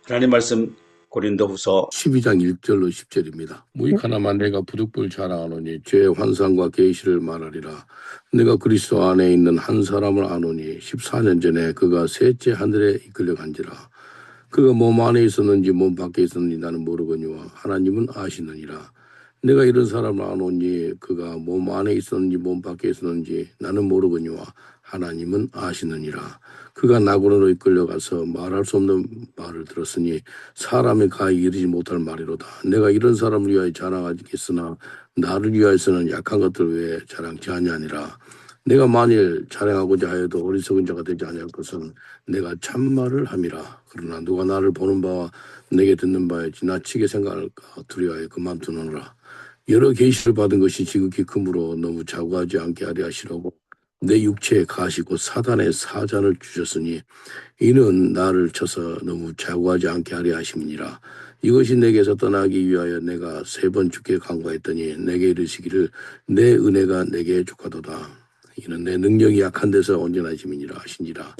하나님 말씀 고린도후서 12장 1절로 10절입니다. 무익 하나만 내가 부득불 자랑하노니 죄의 환상과 계시를 말하리라. 내가 그리스도 안에 있는 한 사람을 아노니 14년 전에 그가 셋째 하늘에 이끌려 간지라. 그가 몸 안에 있었는지 몸 밖에 있었는지 나는 모르거니와 하나님은 아시느니라. 내가 이런 사람을 아노니 그가 몸 안에 있었는지 몸 밖에 있었는지 나는 모르거니와 하나님은 아시느니라. 그가 낙원으로 이끌려가서 말할 수 없는 말을 들었으니 사람의 가히 이르지 못할 말이로다. 내가 이런 사람을 위하여 자랑하겠으나 나를 위하여서는 약한 것들 외에 자랑치 아니하니라. 내가 만일 자랑하고자 하여도 어리석은 자가 되지 아니할 것은 내가 참말을 함이라. 그러나 누가 나를 보는 바와 내게 듣는 바에 지나치게 생각할까 두려워하여 그만두노라. 여러 계시를 받은 것이 지극히 크므로 너무 자고하지 않게 하려 하시라고 내 육체에 가시고 사단의 사잔을 주셨으니 이는 나를 쳐서 너무 자고하지 않게 하려 하심이니라. 이것이 내게서 떠나기 위하여 내가 3번 주께 간구했더니 내게 이르시기를 내 은혜가 내게 족하도다. 이는 내 능력이 약한 데서 온전하심이니라 하시니라.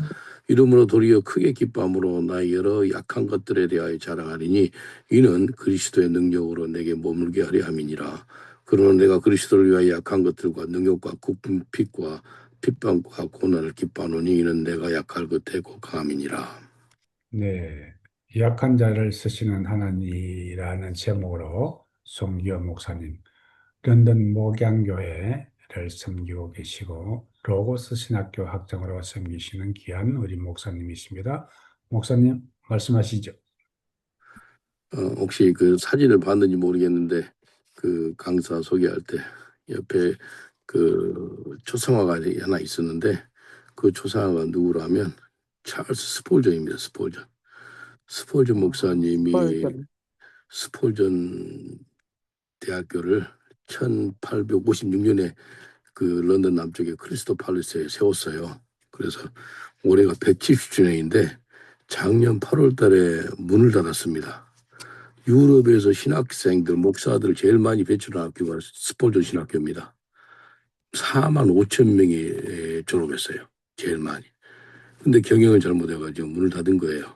이러므로 도리어 크게 기뻐함으로 나의 여러 약한 것들에 대하여 자랑하리니 이는 그리스도의 능력으로 내게 머물게 하려 함이니라. 그러나 내가 그리스도를 위하여 약한 것들과 능력과 굽은 핏과 핍박과 고난을 기뻐하노니 이는 내가 약할 것에 곧 강함이니라. 네, 약한 자를 쓰시는 하나님이라는 제목으로 송기호 목사님, 런던 목양교회를 섬기고 계시고 로고스 신학교 학장으로 섬기시는 귀한 어린 목사님이십니다. 목사님 말씀하시죠. 혹시 그 사진을 봤는지 모르겠는데 그 강사 소개할 때 옆에 그 초상화가 하나 있었는데 그 초상화가 누구라면 찰스 스폴전입니다. 스폴전 목사님이 스폴전 대학교를 1856년에 그 런던 남쪽의 크리스토 팔리스에 세웠어요. 그래서 올해가 170주년인데 작년 8월 달에 문을 닫았습니다. 유럽에서 신학생들, 목사들 제일 많이 배출한 학교가 스폴전 신학교입니다. 4만 5천 명이 졸업했어요. 제일 많이. 근데 경영을 잘못해가지고 문을 닫은 거예요.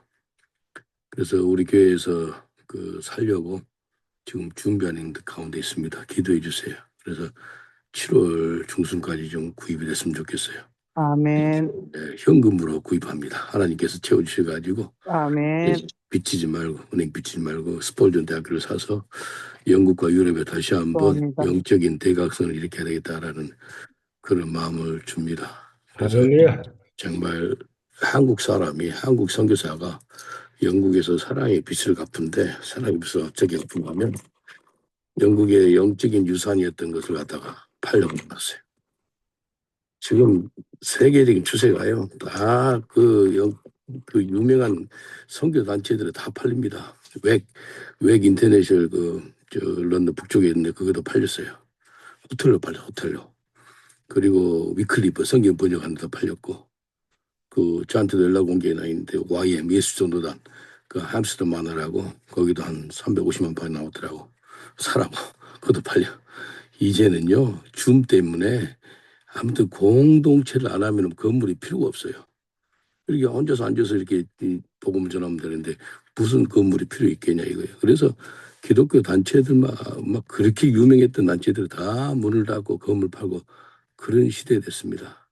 그래서 우리 교회에서 그 살려고 지금 준비하는 가운데 있습니다. 기도해 주세요. 그래서 7월 중순까지 좀 구입이 됐으면 좋겠어요. 아멘. 네, 현금으로 구입합니다. 하나님께서 채워주셔가지고 아멘. 빚지지 말고 은행 빚지지 말고 스폴전 대학교를 사서 영국과 유럽에 다시 한번 감사합니다. 영적인 대각선을 일으켜야 되겠다라는 그런 마음을 줍니다. 그래서 할렐루야. 정말 한국 사람이 한국 선교사가 영국에서 사랑의 빚을 갚은데 사랑의 빚을 어떻게 갚은가 하면 영국의 영적인 유산이었던 것을 갖다가 팔려버렸어요. 지금 세계적인 추세가요. 다 그 유명한 선교 단체들이 다 팔립니다. 웩 인터내셔널 저 런던 북쪽에 있는데 그것도 팔렸어요. 호텔로 팔려 호텔로. 그리고 위클리프 성경 번역하는 데도 팔렸고 그 저한테도 연락 온 게 나 있는데 YM 예수전도단 그 함스터 마너라고 거기도 한 350만 판이 나오더라고. 사라고 그것도 팔려. 이제는요 줌 때문에 아무튼 공동체를 안 하면 건물이 필요가 없어요. 이렇게 혼자서 앉아서 이렇게 복음을 전하면 되는데 무슨 건물이 필요 있겠냐 이거예요. 그래서 기독교 단체들만 막 그렇게 유명했던 단체들 다 문을 닫고 건물 팔고 그런 시대 됐습니다.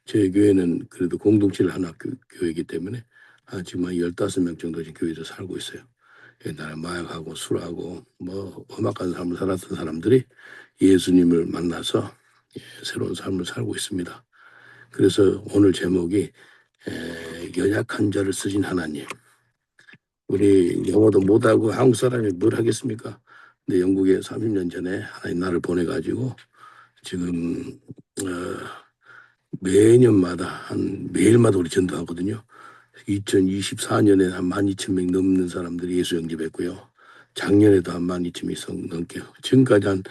제 교회는 그래도 공동체를 하나 교회이기 때문에 지금 한 15명 정도 지금 교회에서 살고 있어요. 옛날에 마약하고 술하고 뭐 험악한 삶을 살았던 사람들이 예수님을 만나서 새로운 삶을 살고 있습니다. 그래서 오늘 제목이 연약한 자를 쓰신 하나님. 우리 영어도 못하고 한국 사람이 뭘 하겠습니까? 근데 영국에 30년 전에 하나님 나를 보내가지고 지금 매년마다 매일마다 우리 전도하거든요. 2024년에 한 12,000명 넘는 사람들이 예수 영접했고요. 작년에도 한 12,000명 넘게요. 지금까지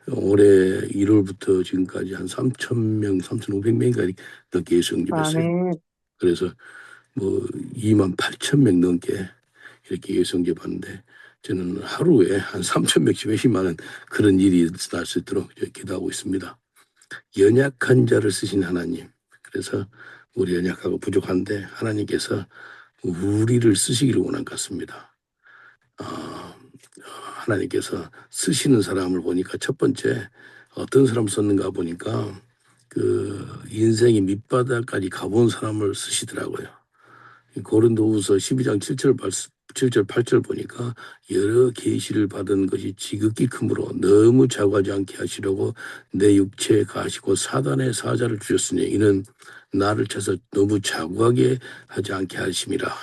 올해 1월부터 지금까지 한 3,000명, 3,500명까지 넘게 예수 영접했어요. 아멘. 그래서 뭐 28,000명 넘게 이렇게 예수 영접하는데 저는 하루에 한 3,000명씩 회심하는 그런 일이 날 수 있도록 기도하고 있습니다. 연약한 자를 쓰신 하나님. 그래서 우리 연약하고 부족한데 하나님께서 우리를 쓰시기를 원한 것 같습니다. 하나님께서 쓰시는 사람을 보니까 첫 번째 어떤 사람 썼는가 보니까 그 인생의 밑바닥까지 가본 사람을 쓰시더라고요. 고린도후서 12장 7절 8절 보니까 여러 계시를 받은 것이 지극히 크므로 너무 자고하지 않게 하시려고 내 육체에 가시고 사단의 사자를 주셨으니 이는 나를 쳐서 너무 자고하게 하지 않게 하심이라.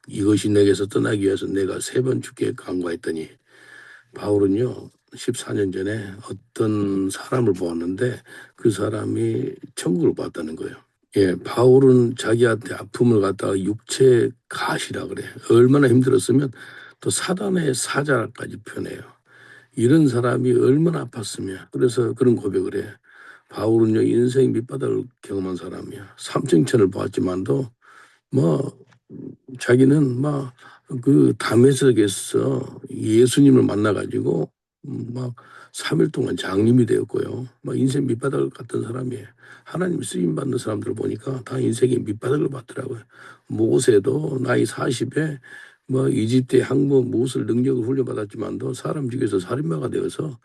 이것이 내게서 떠나기 위해서 내가 3번 주께 간구했더니, 바울은요 14년 전에 어떤 사람을 보았는데 그 사람이 천국을 봤다는 거예요. 예, 바울은 자기한테 아픔을 갖다가 육체 가시라 그래. 얼마나 힘들었으면 또 사단의 사자까지 표현해요. 이런 사람이 얼마나 아팠으며, 그래서 그런 고백을 해. 바울은요 인생 밑바닥을 경험한 사람이야. 삼층천을 보았지만도 뭐 자기는 막 그 담에색에서 예수님을 만나가지고 막 3일 동안 장님이 되었고요. 막 인생 밑바닥을 갔던 사람이에요. 하나님 쓰임 받는 사람들을 보니까 다 인생의 밑바닥을 받더라고요. 모세도 나이 40에 뭐 이집트의 항모 모슬 능력을 훈련받았지만도 사람 중에서 살인마가 되어서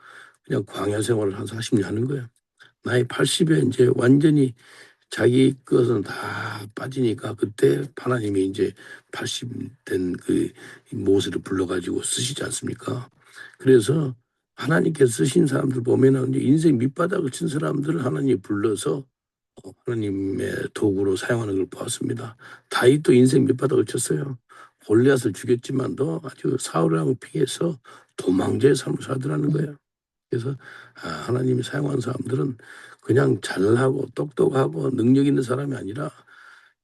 그냥 광야 생활을 한 40년 하는 거예요. 나이 80에 이제 완전히 자기 것은 다 빠지니까 그때 하나님이 이제 80된 그 모세를 불러가지고 쓰시지 않습니까? 그래서 하나님께서 쓰신 사람들 보면은 이제 인생 밑바닥을 친 사람들을 하나님이 불러서 하나님의 도구로 사용하는 걸 보았습니다. 다윗도 인생 밑바닥을 쳤어요. 골리앗을 죽였지만도 아주 사울을 피해서 도망자의 삶을 살더라는 거예요. 그래서 하나님이 사용한 사람들은 그냥 잘하고 똑똑하고 능력 있는 사람이 아니라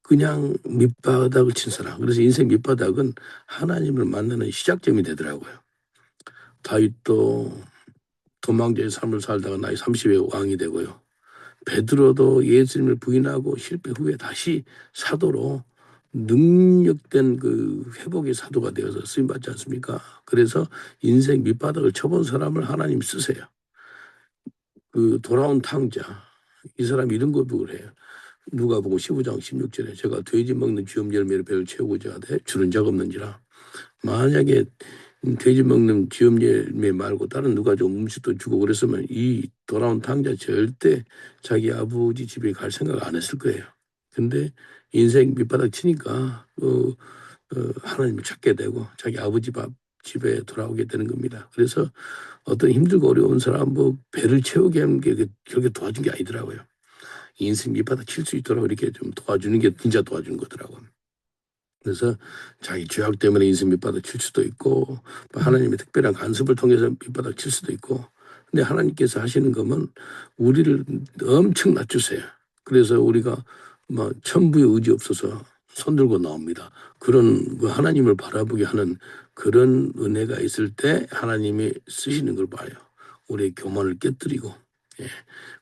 그냥 밑바닥을 친 사람. 그래서 인생 밑바닥은 하나님을 만나는 시작점이 되더라고요. 다윗도 도망자의 삶을 살다가 나이 30에 왕이 되고요. 베드로도 예수님을 부인하고 실패 후에 다시 사도로 능력된 그 회복의 사도가 되어서 쓰임받지 않습니까? 그래서 인생 밑바닥을 쳐본 사람을 하나님 쓰세요. 그 돌아온 탕자, 이 사람 이런 고백을 해요. 누가복음 15장 16절에 제가 돼지 먹는 쥐엄 열매로 배를 채우고자 하되 주는 자가 없는지라. 만약에 돼지 먹는 쥐엄 열매 말고 다른 누가 좀 음식도 주고 그랬으면 이 돌아온 탕자 절대 자기 아버지 집에 갈 생각 안 했을 거예요. 근데 인생 밑바닥 치니까 하나님을 찾게 되고 자기 아버지 집에 돌아오게 되는 겁니다. 그래서 어떤 힘들고 어려운 사람 뭐 배를 채우게 하는 게 그렇게 도와준 게 아니더라고요. 인생 밑바닥 칠 수 있도록 이렇게 좀 도와주는 게 진짜 도와준 거더라고요. 그래서 자기 죄악 때문에 인생 밑바닥 칠 수도 있고 하나님의 특별한 간섭을 통해서 밑바닥 칠 수도 있고, 근데 하나님께서 하시는 거면 우리를 엄청 낮추세요. 그래서 우리가 뭐 천부의 의지 없어서 손들고 나옵니다. 그런 하나님을 바라보게 하는 그런 은혜가 있을 때 하나님이 쓰시는 걸 봐요. 우리의 교만을 깨뜨리고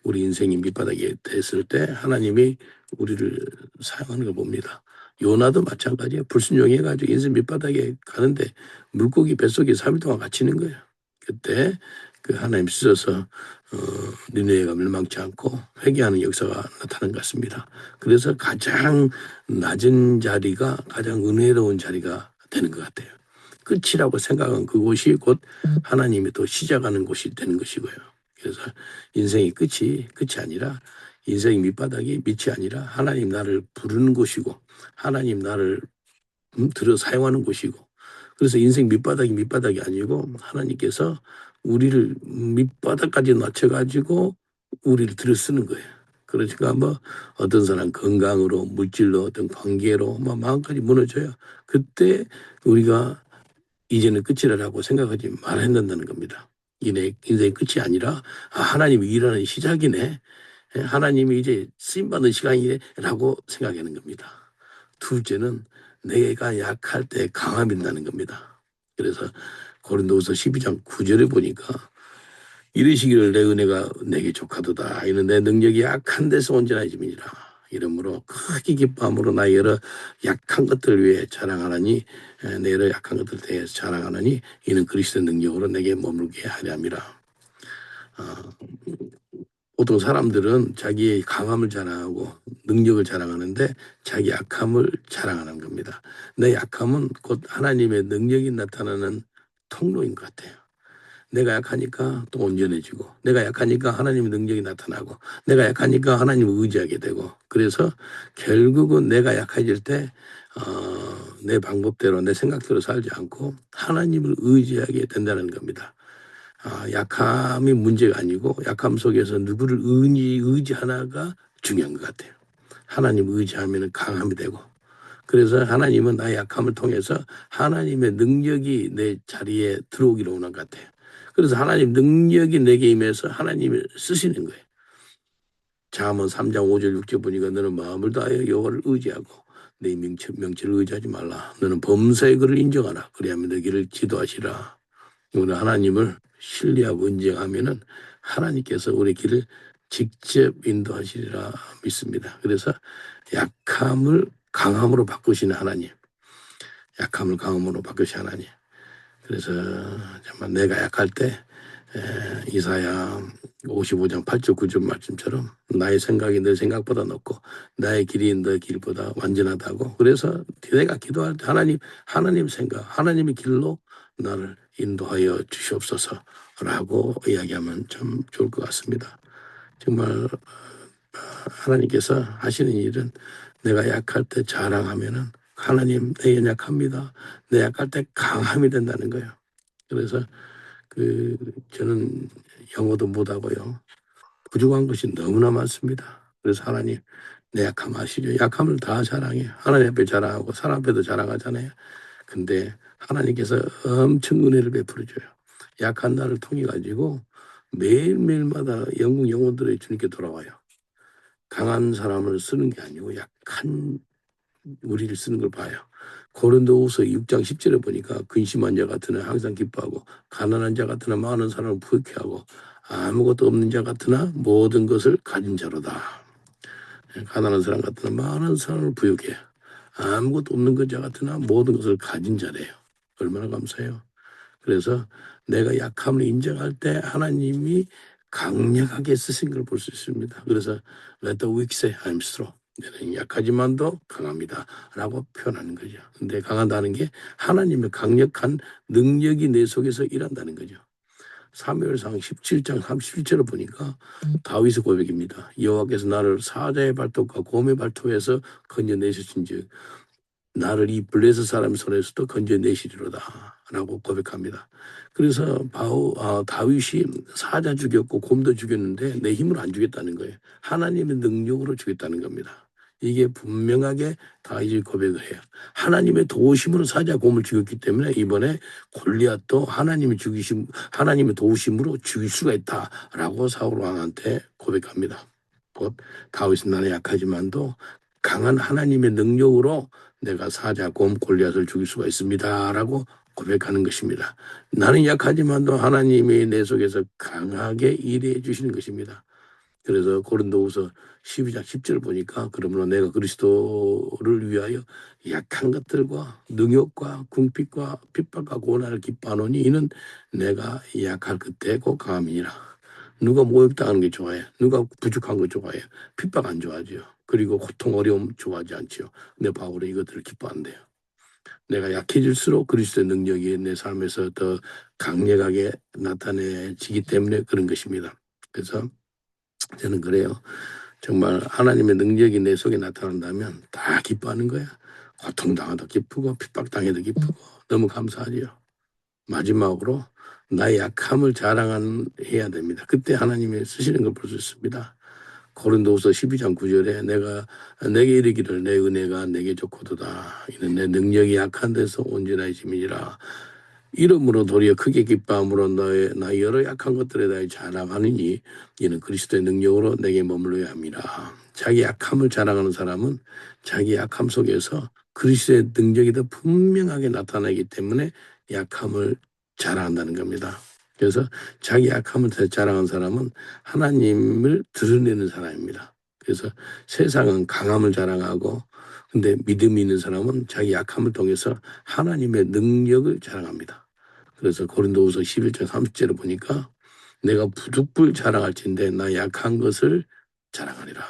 우리 인생이 밑바닥에 됐을 때 하나님이 우리를 사용하는 걸 봅니다. 요나도 마찬가지예요. 불순종해가지고 인생 밑바닥에 가는데 물고기 뱃속에 3일 동안 갇히는 거예요. 그때 그 하나님 쓰셔서 니느웨가 멸망치 않고 회개하는 역사가 나타난 것 같습니다. 그래서 가장 낮은 자리가 가장 은혜로운 자리가 되는 것 같아요. 끝이라고 생각한 그곳이 곧 하나님이 또 시작하는 곳이 되는 것이고요. 그래서 인생의 끝이 아니라 인생의 밑바닥이 밑이 아니라 하나님 나를 부르는 곳이고 하나님 나를 들어 사용하는 곳이고, 그래서 인생 밑바닥이 아니고 하나님께서 우리를 밑바닥까지 낮춰가지고 우리를 들어 쓰는 거예요. 그러니까 뭐 어떤 사람 건강으로 물질로 어떤 관계로 뭐 마음까지 무너져요. 그때 우리가 이제는 끝이라고 생각하지 말아야 된다는 겁니다. 인생의 끝이 아니라 하나님이 일하는 시작이네. 하나님이 이제 쓰임받는 시간이라고 생각하는 겁니다. 둘째는 내가 약할 때 강함이 있다는 겁니다. 그래서 고린도후서 12장 9절에 보니까 이르시기를 내 은혜가 내게 족하도다. 이는 내 능력이 약한 데서 온전해짐이니라. 이러므로 크게 기뻐함으로 나의 여러 약한 것들을 위해 자랑하나니 내 여러 약한 것들에 대해서 자랑하나니 이는 그리스도의 능력으로 내게 머물게 하려 함이라. 보통 사람들은 자기의 강함을 자랑하고 능력을 자랑하는데 자기 약함을 자랑하는 겁니다. 내 약함은 곧 하나님의 능력이 나타나는 통로인 것 같아요. 내가 약하니까 또 온전해지고, 내가 약하니까 하나님의 능력이 나타나고, 내가 약하니까 하나님을 의지하게 되고, 그래서 결국은 내가 약해질 때 내 방법대로 내 생각대로 살지 않고 하나님을 의지하게 된다는 겁니다. 약함이 문제가 아니고 약함 속에서 누구를 의지하나가 중요한 것 같아요. 하나님 의지하면 강함이 되고, 그래서 하나님은 나의 약함을 통해서 하나님의 능력이 내 자리에 들어오기를 원한 것 같아요. 그래서 하나님 능력이 내게 임해서 하나님을 쓰시는 거예요. 잠언 3장 5절 6절 보니까 너는 마음을 다하여 여호와를 의지하고 내 명체를 의지하지 말라. 너는 범사의 그를 인정하라. 그리하면 너 길을 지도하시라. 우리 하나님을 신뢰하고 인정하면은 하나님께서 우리 길을 직접 인도하시리라 믿습니다. 그래서 약함을 강함으로 바꾸시는 하나님, 약함을 강함으로 바꾸시는 하나님. 그래서 정말 내가 약할 때 이사야 55장 8절 9절 말씀처럼 나의 생각이 너 생각보다 높고 나의 길이 너 길보다 완전하다고. 그래서 내가 기도할 때 하나님 생각, 하나님의 길로 나를 인도하여 주시옵소서라고 이야기하면 참 좋을 것 같습니다. 정말 하나님께서 하시는 일은 내가 약할 때 자랑하면은 하나님 내 연약합니다. 내 약할 때 강함이 된다는 거예요. 그래서 저는 영어도 못하고요. 부족한 것이 너무나 많습니다. 그래서 하나님 내 약함 아시죠? 약함을 다 자랑해. 하나님 앞에 자랑하고 사람 앞에도 자랑하잖아요. 근데 하나님께서 엄청 은혜를 베풀어줘요. 약한 나를 통해 가지고 매일매일마다 영국 영혼들의 주님께 돌아와요. 강한 사람을 쓰는 게 아니고 약한 우리를 쓰는 걸 봐요. 고린도후서 6장 10절에 보니까 근심한 자 같으나 항상 기뻐하고 가난한 자 같으나 많은 사람을 부유케 하고 아무것도 없는 자 같으나 모든 것을 가진 자로다. 가난한 사람 같으나 많은 사람을 부유케, 아무것도 없는 자 같으나 모든 것을 가진 자래요. 얼마나 감사해요. 그래서 내가 약함을 인정할 때 하나님이 강력하게 쓰신 걸 볼 수 있습니다. 그래서 Let the weak say I'm strong. 내는 약하지만도 강합니다 라고 표현하는 거죠. 근데 강하다는 게 하나님의 강력한 능력이 내 속에서 일한다는 거죠. 사무엘상 17장 37절을 보니까 다윗의 고백입니다. 여호와께서 나를 사자의 발톱과 곰의 발톱에서 건져내셨은즉 나를 이 블레셋 사람 손에서도 건져내시리로다 라고 고백합니다. 그래서 다윗이 사자 죽였고 곰도 죽였는데 내 힘으로 안 죽였다는 거예요. 하나님의 능력으로 죽였다는 겁니다. 이게 분명하게 다윗이 고백을 해요. 하나님의 도우심으로 사자 곰을 죽였기 때문에 이번에 골리앗도 하나님의 도우심으로 죽일 수가 있다라고 사울 왕한테 고백합니다. 곧 다윗은 나는 약하지만도 강한 하나님의 능력으로 내가 사자 곰 골리앗을 죽일 수가 있습니다라고 고백하는 것입니다. 나는 약하지만도 하나님이 내 속에서 강하게 일해 주시는 것입니다. 그래서 고린도후서 12장 10절 보니까 그러므로 내가 그리스도를 위하여 약한 것들과 능욕과 궁핍과 핍박과 고난을 기뻐하노니 이는 내가 약할 그때 곧 강함이니라. 누가 모욕당하는 게 좋아해? 누가 부족한 거 좋아해? 핍박 안 좋아하죠. 그리고 고통 어려움 좋아하지 않죠. 근데 바울은 이것들을 기뻐한대요. 내가 약해질수록 그리스도의 능력이 내 삶에서 더 강력하게 나타내지기 때문에 그런 것입니다. 그래서 저는 그래요. 정말 하나님의 능력이 내 속에 나타난다면 다 기뻐하는 거야. 고통당해도 기쁘고 핍박당해도 기쁘고 너무 감사하죠. 마지막으로 나의 약함을 자랑해야 됩니다. 그때 하나님이 쓰시는 걸 볼 수 있습니다. 고린도후서 12장 9절에 내게 이르기를 내 은혜가 내게 좋거도다. 이는 내 능력이 약한 데서 온전해짐이니라. 이름으로 도리어 크게 기뻐함으로 나 여러 약한 것들에 대해 자랑하느니 이는 그리스도의 능력으로 내게 머물러야 합니다. 자기 약함을 자랑하는 사람은 자기 약함 속에서 그리스도의 능력이 더 분명하게 나타나기 때문에 약함을 자랑한다는 겁니다. 그래서 자기 약함을 자랑한 사람은 하나님을 드러내는 사람입니다. 그래서 세상은 강함을 자랑하고 근데 믿음이 있는 사람은 자기 약함을 통해서 하나님의 능력을 자랑합니다. 그래서 고린도후서 11장 30절을 보니까 내가 부득불 자랑할진대 나 약한 것을 자랑하리라.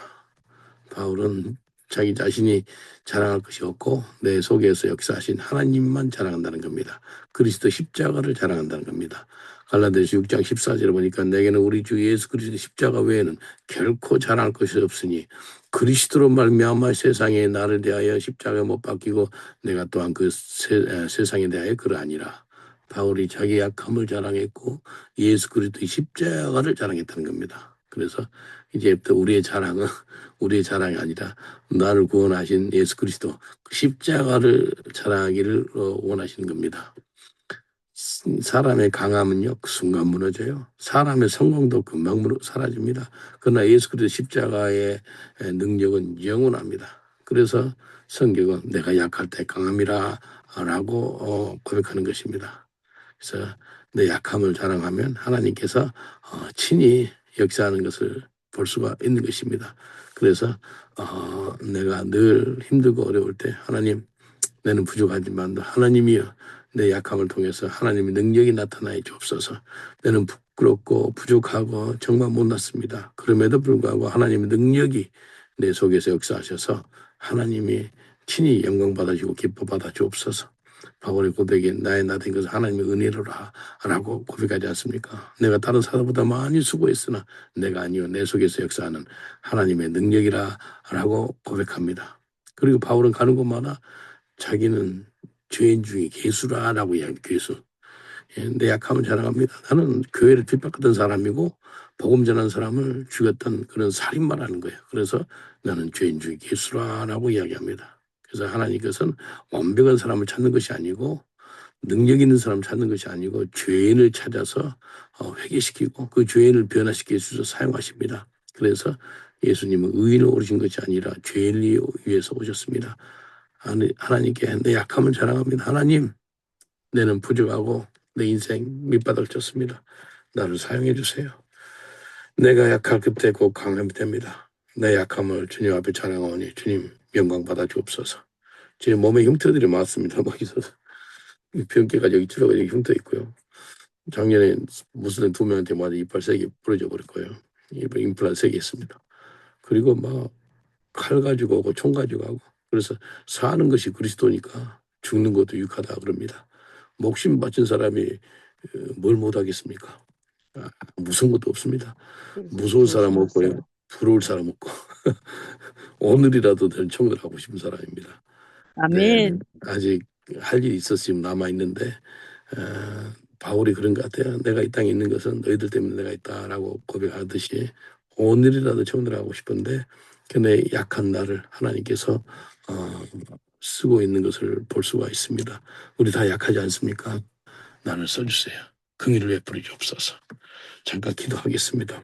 바울은 자기 자신이 자랑할 것이 없고 내 속에서 역사하신 하나님만 자랑한다는 겁니다. 그리스도 십자가를 자랑한다는 겁니다. 갈라디아서 6장 14절에 보니까 내게는 우리 주 예수 그리스도 십자가 외에는 결코 자랑할 것이 없으니 그리스도로 말미암아 세상에 나를 대하여 십자가에 못 박히고 내가 또한 그 세상에 대하여 그러하니라. 바울이 자기 약함을 자랑했고 예수 그리스도의 십자가를 자랑했다는 겁니다. 그래서 이제부터 우리의 자랑이 아니라 나를 구원하신 예수 그리스도 그 십자가를 자랑하기를 원하시는 겁니다. 사람의 강함은요 그 순간 무너져요. 사람의 성공도 금방 사라집니다. 그러나 예수 그리스도 십자가의 능력은 영원합니다. 그래서 성경은 내가 약할 때 강함이라 라고 고백하는 것입니다. 그래서 내 약함을 자랑하면 하나님께서 친히 역사하는 것을 볼 수가 있는 것입니다. 그래서 내가 늘 힘들고 어려울 때 하나님 나는 부족하지만 하나님이여 내 약함을 통해서 하나님의 능력이 나타나야 주옵소서. 나는 부끄럽고 부족하고 정말 못났습니다. 그럼에도 불구하고 하나님의 능력이 내 속에서 역사하셔서 하나님이 친히 영광 받아주고 기뻐 받아 주옵소서. 바울의 고백에 나의 나 된 것은 하나님의 은혜로라 라고 고백하지 않습니까? 내가 다른 사람보다 많이 수고했으나 내가 아니요 내 속에서 역사하는 하나님의 능력이라 라고 고백합니다. 그리고 바울은 가는 곳마다 자기는 죄인 중에 괴수라라고 이야기합니다. 괴수. 내 약함을 자랑합니다. 나는 교회를 핍박했던 사람이고 복음 전한 사람을 죽였던 그런 살인마라는 거예요. 그래서 나는 죄인 중에 괴수라라고 이야기합니다. 그래서 하나님께서는 완벽한 사람을 찾는 것이 아니고 능력 있는 사람을 찾는 것이 아니고 죄인을 찾아서 회개시키고 그 죄인을 변화시켜 주셔서 사용하십니다. 그래서 예수님은 의인을 오르신 것이 아니라 죄인을 위해서 오셨습니다. 하나님께 내 약함을 자랑합니다. 하나님, 내는 부족하고 내 인생 밑바닥 쳤습니다. 나를 사용해 주세요. 내가 약할 그때 곧 강함이 됩니다. 내 약함을 주님 앞에 자랑하오니 주님 영광 받아 주옵소서. 제 몸에 흉터들이 많습니다. 막 있어서 병기가 여기 들어가 여기 흉터 있고요. 작년에 무슨 2명한테 맞아 이빨 3개 부러져 버릴 거예요. 이빨 임플란트 3개 있습니다. 그리고 막 칼 가지고 오고 총 가지고 하고 그래서 사는 것이 그리스도니까 죽는 것도 유익하다 그럽니다. 목숨 바친 사람이 뭘 못하겠습니까? 무서운 것도 없습니다. 무서운 사람 없고요. 부러울 사람 없고 오늘이라도 된 청을 하고 싶은 사람입니다. 네, 아멘. 아직 할 일이 있었으면 남아있는데 바울이 그런 것 같아요. 내가 이 땅에 있는 것은 너희들 때문에 내가 있다라고 고백하듯이 오늘이라도 청을 하고 싶은데 근데 약한 나를 하나님께서 쓰고 있는 것을 볼 수가 있습니다. 우리 다 약하지 않습니까? 나를 써주세요. 긍휼을 베풀어 주옵소서. 잠깐 기도하겠습니다.